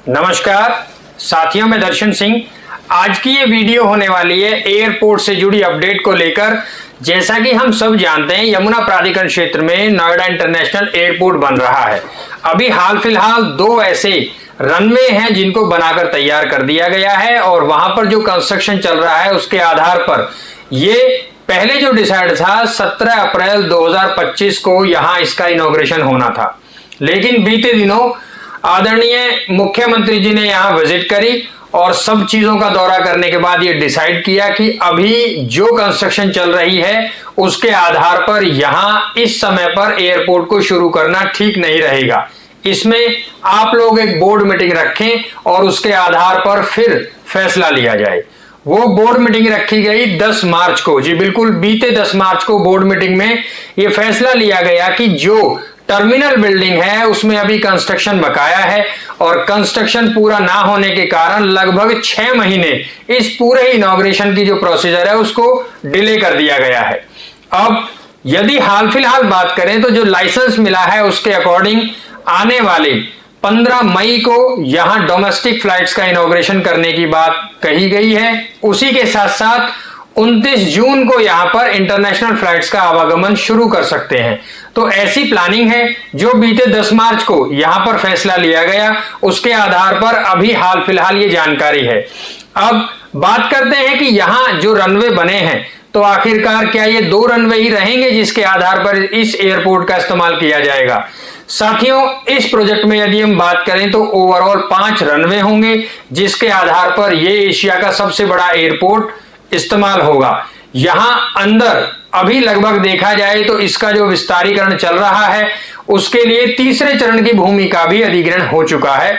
नमस्कार साथियों, मैं दर्शन सिंह। आज की ये वीडियो होने वाली है एयरपोर्ट से जुड़ी अपडेट को लेकर। जैसा कि हम सब जानते हैं, यमुना प्राधिकरण क्षेत्र में नोएडा इंटरनेशनल एयरपोर्ट बन रहा है। अभी हाल फिलहाल 2 ऐसे रनवे हैं जिनको बनाकर तैयार कर दिया गया है और वहां पर जो कंस्ट्रक्शन चल रहा है उसके आधार पर ये पहले जो डिसाइड था 17 अप्रैल 2025 को यहां इसका इनॉग्रेशन होना था, लेकिन बीते दिनों आदरणीय मुख्यमंत्री जी ने यहां विजिट करी और सब चीजों का दौरा करने के बाद ये डिसाइड किया कि अभी जो कंस्ट्रक्शन चल रही है उसके आधार पर यहां इस समय पर एयरपोर्ट को शुरू करना ठीक नहीं रहेगा। इसमें आप लोग एक बोर्ड मीटिंग रखें और उसके आधार पर फिर फैसला लिया जाए। वो बोर्ड मीटिंग रखी गई 10 मार्च को। जी बिल्कुल, बीते 10 मार्च को बोर्ड मीटिंग में ये फैसला लिया गया कि जो टर्मिनल बिल्डिंग है उसमें अभी कंस्ट्रक्शन बकाया है और कंस्ट्रक्शन पूरा ना होने के कारण लगभग 6 महीने इस पूरे इनॉग्रेशन की जो प्रोसीजर है उसको डिले कर दिया गया है। अब यदि हाल फिलहाल बात करें तो जो लाइसेंस मिला है उसके अकॉर्डिंग आने वाले 15 मई को यहां डोमेस्टिक फ्लाइट्स का इनॉग्रेशन करने की बात कही गई है। उसी के साथ साथ 29 जून को यहां पर इंटरनेशनल फ्लाइट्स का आवागमन शुरू कर सकते हैं। तो ऐसी प्लानिंग है जो बीते 10 मार्च को यहां पर फैसला लिया गया, उसके आधार पर अभी हाल फिलहाल ये जानकारी है। अब बात करते हैं कि यहां जो रनवे बने हैं तो आखिरकार क्या ये 2 रनवे ही रहेंगे जिसके आधार पर इस एयरपोर्ट का इस्तेमाल किया जाएगा? साथियों, इस प्रोजेक्ट में यदि हम बात करें तो ओवरऑल 5 रनवे होंगे जिसके आधार पर ये एशिया का सबसे बड़ा एयरपोर्ट इस्तेमाल होगा। यहां अंदर अभी लगभग देखा जाए तो इसका जो विस्तारीकरण चल रहा है उसके लिए तीसरे चरण की भूमि का भी अधिग्रहण हो चुका है।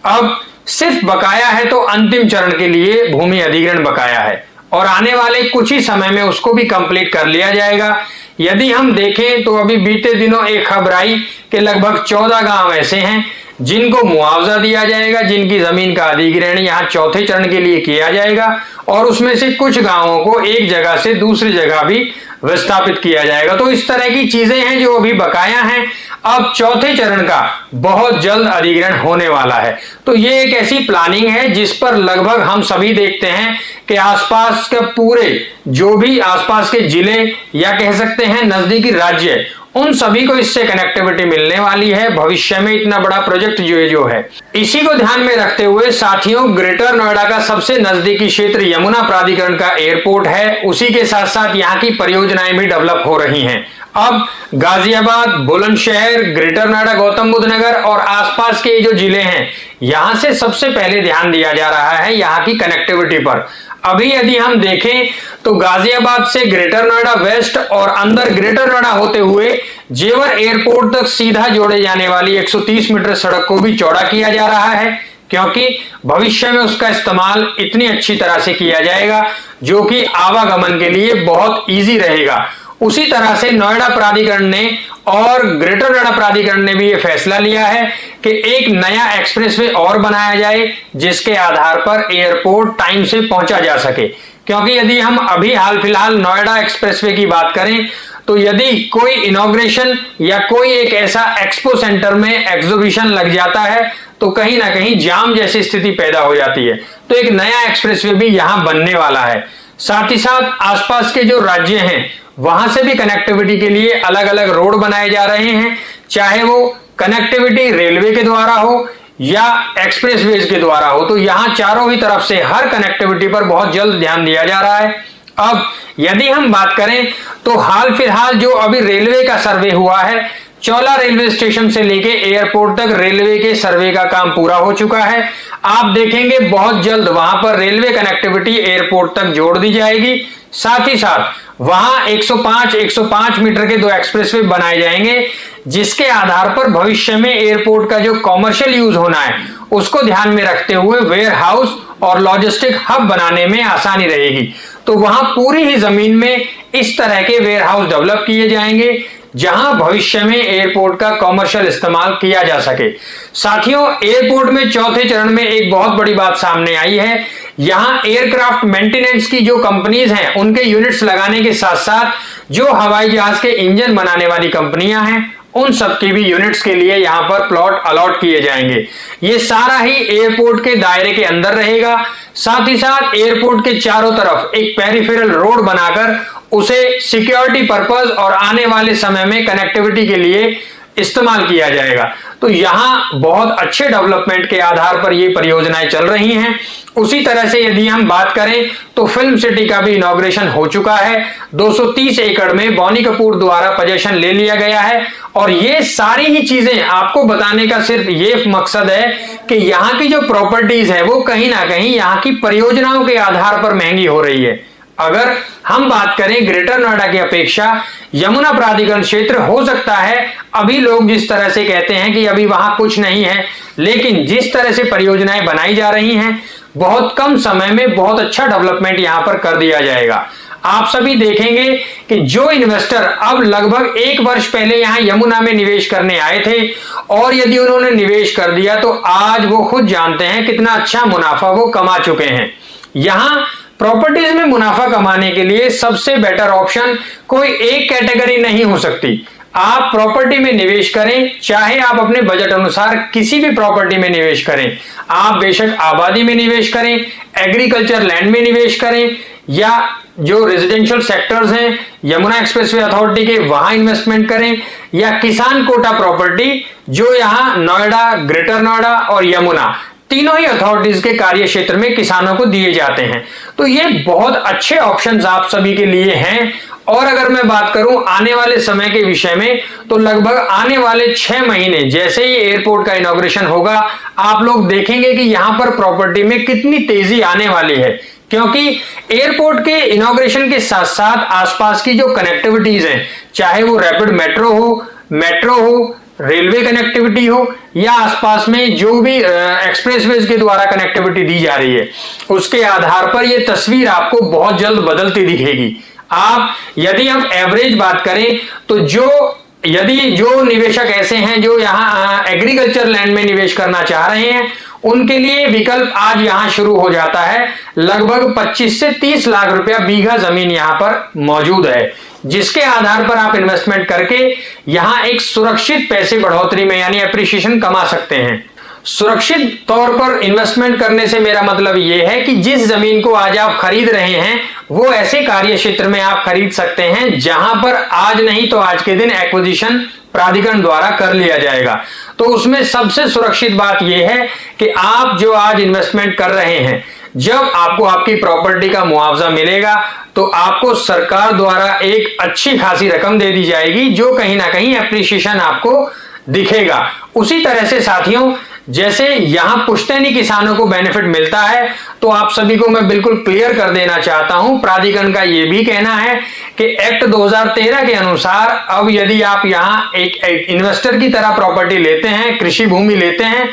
अब सिर्फ बकाया है तो अंतिम चरण के लिए भूमि अधिग्रहण बकाया है और आने वाले कुछ ही समय में उसको भी कंप्लीट कर लिया जाएगा। यदि हम देखें तो अभी बीते दिनों एक खबर आई कि लगभग 14 गांव ऐसे हैं जिनको मुआवजा दिया जाएगा, जिनकी जमीन का अधिग्रहण यहां चौथे चरण के लिए किया जाएगा और उसमें से कुछ गांवों को एक जगह से दूसरी जगह भी विस्थापित किया जाएगा। तो इस तरह की चीजें हैं जो अभी बकाया हैं। अब चौथे चरण का बहुत जल्द अधिग्रहण होने वाला है। तो ये एक ऐसी प्लानिंग है जिस पर लगभग हम सभी देखते हैं कि आसपास के पूरे जो भी आसपास के जिले या कह सकते हैं नजदीकी राज्य, उन सभी को इससे कनेक्टिविटी मिलने वाली है। भविष्य में इतना बड़ा प्रोजेक्ट जो है इसी को ध्यान में रखते हुए साथियों, ग्रेटर नोएडा का सबसे नजदीकी क्षेत्र यमुना प्राधिकरण का एयरपोर्ट है। उसी के साथ साथ यहाँ की परियोजनाएं भी डेवलप हो रही हैं। अब गाजियाबाद, बुलंदशहर, ग्रेटर नोएडा, गौतम बुद्ध नगर और आसपास के जो जिले हैं यहां से सबसे पहले ध्यान दिया जा रहा है यहाँ की कनेक्टिविटी पर। अभी यदि हम देखें तो गाजियाबाद से ग्रेटर नोएडा वेस्ट और अंदर ग्रेटर नोएडा होते हुए जेवर एयरपोर्ट तक सीधा जोड़े जाने वाली 130 मीटर सड़क को भी चौड़ा किया जा रहा है, क्योंकि भविष्य में उसका इस्तेमाल इतनी अच्छी तरह से किया जाएगा जो कि आवागमन के लिए बहुत ईजी रहेगा। उसी तरह से नोएडा प्राधिकरण ने और ग्रेटर नोएडा प्राधिकरण ने भी यह फैसला लिया है कि एक नया एक्सप्रेसवे और बनाया जाए जिसके आधार पर एयरपोर्ट टाइम से पहुंचा जा सके। क्योंकि यदि हम अभी हाल फिलहाल नोएडा एक्सप्रेसवे की बात करें तो यदि कोई इनॉग्रेशन या कोई एक ऐसा एक्सपो सेंटर में एग्जीबिशन लग जाता है तो कहीं ना कहीं जाम जैसी स्थिति पैदा हो जाती है। तो एक नया एक्सप्रेसवे भी यहां बनने वाला है। साथ ही साथ आसपास के जो राज्य हैं वहां से भी कनेक्टिविटी के लिए अलग अलग रोड बनाए जा रहे हैं, चाहे वो कनेक्टिविटी रेलवे के द्वारा हो या एक्सप्रेसवेज के द्वारा हो। तो यहां चारों ही तरफ से हर कनेक्टिविटी पर बहुत जल्द ध्यान दिया जा रहा है। अब यदि हम बात करें तो हाल फिलहाल जो अभी रेलवे का सर्वे हुआ है, चौला रेलवे स्टेशन से लेके एयरपोर्ट तक रेलवे के सर्वे का काम पूरा हो चुका है। आप देखेंगे बहुत जल्द वहां पर रेलवे कनेक्टिविटी एयरपोर्ट तक जोड़ दी जाएगी। साथ ही साथ वहां 105 मीटर के 2 एक्सप्रेसवे बनाए जाएंगे जिसके आधार पर भविष्य में एयरपोर्ट का जो कॉमर्शियल यूज होना है उसको ध्यान में रखते हुए वेयर हाउस और लॉजिस्टिक हब बनाने में आसानी रहेगी। तो वहां पूरी ही जमीन में इस तरह के वेयर हाउस डेवलप किए जाएंगे जहां भविष्य में एयरपोर्ट का कॉमर्शियल इस्तेमाल किया जा सके। साथियों, एयरपोर्ट में चौथे चरण में एक बहुत बड़ी बात सामने आई है। यहां एयरक्राफ्ट मेंटेनेंस की जो कंपनीज हैं उनके यूनिट्स लगाने के साथ साथ जो हवाई जहाज के इंजन बनाने वाली कंपनियां हैं उन सब की भी यूनिट्स के लिए यहां पर प्लॉट अलॉट किए जाएंगे। ये सारा ही एयरपोर्ट के दायरे के अंदर रहेगा। साथ ही साथ एयरपोर्ट के चारों तरफ एक पेरिफेरल रोड बनाकर उसे सिक्योरिटी पर्पस और आने वाले समय में कनेक्टिविटी के लिए इस्तेमाल किया जाएगा। तो यहां बहुत अच्छे डेवलपमेंट के आधार पर ये परियोजनाएं चल रही हैं। उसी तरह से यदि हम बात करें तो फिल्म सिटी का भी इनॉग्रेशन हो चुका है। 230 एकड़ में बॉनी कपूर द्वारा पोजीशन ले लिया गया है और ये सारी ही चीजें आपको बताने का सिर्फ ये मकसद है कि यहाँ की जो प्रॉपर्टीज है वो कहीं ना कहीं यहाँ की परियोजनाओं के आधार पर महंगी हो रही है। अगर हम बात करें ग्रेटर नोएडा की अपेक्षा यमुना प्राधिकरण क्षेत्र हो सकता है, अभी लोग जिस तरह से कहते हैं कि अभी वहां कुछ नहीं है, लेकिन जिस तरह से परियोजनाएं बनाई जा रही हैं बहुत कम समय में बहुत अच्छा डेवलपमेंट यहां पर कर दिया जाएगा। आप सभी देखेंगे कि जो इन्वेस्टर अब लगभग 1 वर्ष पहले यहां यमुना में निवेश करने आए थे और यदि उन्होंने निवेश कर दिया तो आज वो खुद जानते हैं कितना अच्छा मुनाफा वो कमा चुके हैं। यहां प्रॉपर्टीज में मुनाफा कमाने के लिए सबसे बेटर ऑप्शन कोई एक कैटेगरी नहीं हो सकती। आप प्रॉपर्टी में निवेश करें, चाहे आप अपने बजट अनुसार किसी भी प्रॉपर्टी में निवेश करें, आप बेशक आबादी में निवेश करें, एग्रीकल्चर लैंड में निवेश करें या जो रेजिडेंशियल सेक्टर्स हैं यमुना एक्सप्रेसवे अथॉरिटी के वहां इन्वेस्टमेंट करें या किसान कोटा प्रॉपर्टी जो यहां नोएडा, ग्रेटर नोएडा और यमुना तीनों ही अथॉरिटीज के कार्य क्षेत्र में किसानों को दिए जाते हैं। तो ये बहुत अच्छे ऑप्शंस आप सभी के लिए हैं। और अगर मैं बात करूं आने वाले समय के विषय में तो लगभग आने वाले 6 महीने जैसे ही एयरपोर्ट का इनॉग्रेशन होगा आप लोग देखेंगे कि यहां पर प्रॉपर्टी में कितनी तेजी आने वाली है, क्योंकि एयरपोर्ट के इनॉग्रेशन के साथ साथ आसपास की जो कनेक्टिविटीज हैं, चाहे वो रैपिड मेट्रो हो, रेलवे कनेक्टिविटी हो या आसपास में जो भी एक्सप्रेसवेज के द्वारा कनेक्टिविटी दी जा रही है, उसके आधार पर यह तस्वीर आपको बहुत जल्द बदलती दिखेगी। आप यदि हम एवरेज बात करें तो यदि जो निवेशक ऐसे हैं जो यहाँ एग्रीकल्चर लैंड में निवेश करना चाह रहे हैं उनके लिए विकल्प आज यहां शुरू हो जाता है। लगभग 25 से 30 लाख रुपया बीघा जमीन यहां पर मौजूद है, जिसके आधार पर आप इन्वेस्टमेंट करके यहां एक सुरक्षित पैसे बढ़ोतरी में यानी एप्रिसिएशन कमा सकते हैं। सुरक्षित तौर पर इन्वेस्टमेंट करने से मेरा मतलब यह है कि जिस जमीन को आज आप खरीद रहे हैं वो ऐसे कार्य क्षेत्र में आप खरीद सकते हैं जहां पर आज नहीं तो आज के दिन एक्विजिशन प्राधिकरण द्वारा कर लिया जाएगा। तो उसमें सबसे सुरक्षित बात यह है कि आप जो आज इन्वेस्टमेंट कर रहे हैं, जब आपको आपकी प्रॉपर्टी का मुआवजा मिलेगा तो आपको सरकार द्वारा एक अच्छी खासी रकम दे दी जाएगी जो कहीं ना कहीं एप्रिसिएशन आपको दिखेगा। उसी तरह से साथियों, जैसे यहां पुश्तैनी किसानों को बेनिफिट मिलता है तो आप सभी को मैं बिल्कुल क्लियर कर देना चाहता हूं, प्राधिकरण का यह भी कहना है कि एक्ट 2013 के अनुसार अब यदि आप यहां एक इन्वेस्टर की तरह प्रॉपर्टी लेते हैं, कृषि भूमि लेते हैं,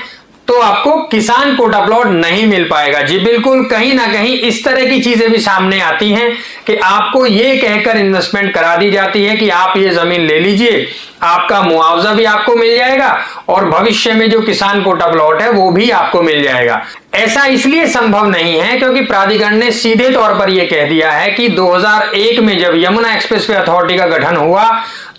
तो आपको किसान कोटा प्लॉट नहीं मिल पाएगा। जी बिल्कुल, कहीं ना कहीं इस तरह की चीजें भी सामने आती हैं कि आपको ये कहकर इन्वेस्टमेंट करा दी जाती है कि आप ये जमीन ले लीजिए, आपका मुआवजा भी आपको मिल जाएगा और भविष्य में जो किसान कोटा प्लॉट है वो भी आपको मिल जाएगा। ऐसा इसलिए संभव नहीं है क्योंकि प्राधिकरण ने सीधे तौर पर यह कह दिया है कि 2001 में जब यमुना एक्सप्रेसवे अथॉरिटी का गठन हुआ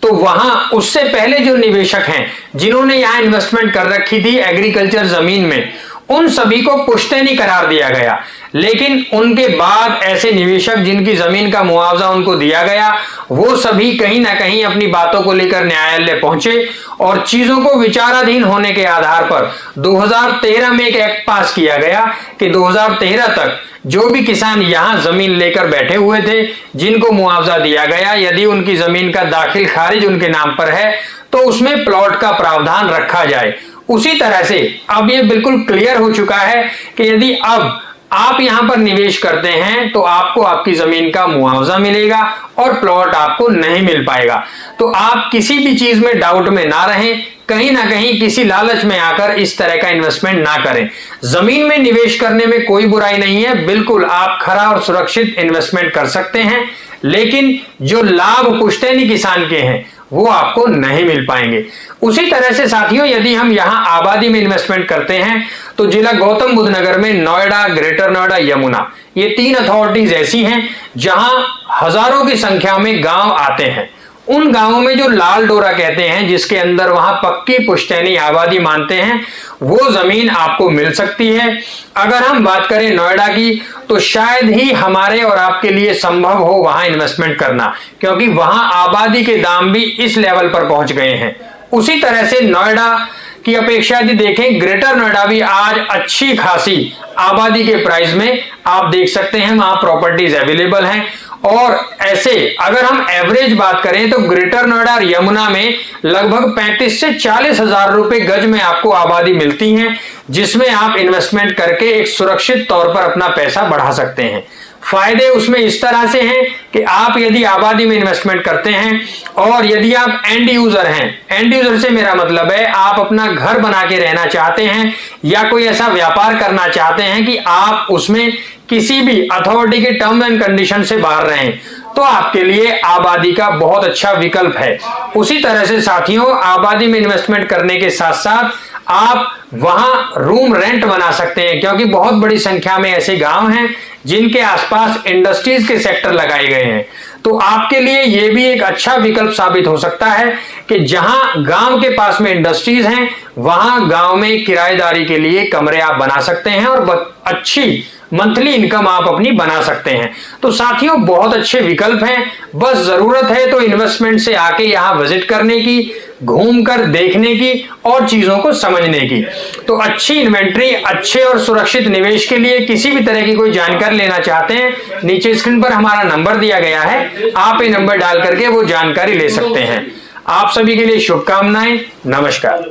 तो वहां उससे पहले जो निवेशक हैं जिन्होंने यहां इन्वेस्टमेंट कर रखी थी एग्रीकल्चर जमीन में, उन सभी को पुश्तैनी करार दिया गया। लेकिन उनके बाद ऐसे निवेशक जिनकी जमीन का मुआवजा उनको दिया गया वो सभी कहीं ना कहीं अपनी बातों को लेकर न्यायालय पहुंचे और चीजों को विचाराधीन होने के आधार पर 2013 में एक एक्ट पास किया गया कि 2013 तक जो भी किसान यहां जमीन लेकर बैठे हुए थे जिनको मुआवजा दिया गया, यदि उनकी जमीन का दाखिल खारिज उनके नाम पर है तो उसमें प्लॉट का प्रावधान रखा जाए। उसी तरह से अब यह बिल्कुल क्लियर हो चुका है कि यदि अब आप यहां पर निवेश करते हैं तो आपको आपकी जमीन का मुआवजा मिलेगा और प्लॉट आपको नहीं मिल पाएगा। तो आप किसी भी चीज में डाउट में ना रहें, कहीं ना कहीं किसी लालच में आकर इस तरह का इन्वेस्टमेंट ना करें। जमीन में निवेश करने में कोई बुराई नहीं है, बिल्कुल आप खरा और सुरक्षित इन्वेस्टमेंट कर सकते हैं, लेकिन जो लाभ पुश्तैनी किसान के हैं वो आपको नहीं मिल पाएंगे। उसी तरह से साथियों, यदि हम यहां आबादी में इन्वेस्टमेंट करते हैं तो जिला गौतम बुद्ध नगर में नोएडा, ग्रेटर नोएडा, यमुना, ये 3 अथॉरिटीज ऐसी हैं जहां हजारों की संख्या में गांव आते हैं उन गांवों में जो लाल डोरा कहते हैं, जिसके अंदर वहां पक्की पुश्तैनी आबादी मानते हैं, वो जमीन आपको मिल सकती है। अगर हम बात करें नोएडा की, तो शायद ही हमारे और आपके लिए संभव हो वहां इन्वेस्टमेंट करना, क्योंकि वहां आबादी के दाम भी इस लेवल पर पहुंच गए हैं। उसी तरह से नोएडा की अपेक्षा यदि देखें, ग्रेटर नोएडा भी आज अच्छी खासी आबादी के प्राइस में आप देख सकते हैं वहां प्रॉपर्टीज अवेलेबल हैं। और ऐसे अगर हम एवरेज बात करें तो ग्रेटर नोएडा और यमुना में लगभग 35 से 40 हजार रुपए गज में आपको आबादी मिलती है, जिसमें आप इन्वेस्टमेंट करके एक सुरक्षित तौर पर अपना पैसा बढ़ा सकते हैं। फायदे उसमें इस तरह से हैं कि आप यदि आबादी में इन्वेस्टमेंट करते हैं और यदि आप एंड यूजर हैं, एंड यूजर से मेरा मतलब है आप अपना घर बना के रहना चाहते हैं या कोई ऐसा व्यापार करना चाहते हैं कि आप उसमें किसी भी अथॉरिटी के टर्म एंड कंडीशन से बाहर रहें, तो आपके लिए आबादी का बहुत अच्छा विकल्प है। उसी तरह से साथियों, आबादी में इन्वेस्टमेंट करने के साथ साथ आप वहां रूम रेंट बना सकते हैं, क्योंकि बहुत बड़ी संख्या में ऐसे गांव हैं जिनके आसपास इंडस्ट्रीज के सेक्टर लगाए गए हैं। तो आपके लिए यह भी एक अच्छा विकल्प साबित हो सकता है कि जहां गांव के पास में इंडस्ट्रीज हैं, वहां गांव में किराएदारी के लिए कमरे आप बना सकते हैं और अच्छी मंथली इनकम आप अपनी बना सकते हैं। तो साथियों, बहुत अच्छे विकल्प हैं, बस जरूरत है तो इन्वेस्टमेंट से आके यहां विजिट करने की, घूमकर देखने की और चीजों को समझने की। तो अच्छी इन्वेंट्री, अच्छे और सुरक्षित निवेश के लिए किसी भी तरह की कोई जानकारी लेना चाहते हैं, नीचे स्क्रीन पर हमारा नंबर दिया गया है, आप ये नंबर डाल करके वो जानकारी ले सकते हैं। आप सभी के लिए शुभकामनाएं। नमस्कार।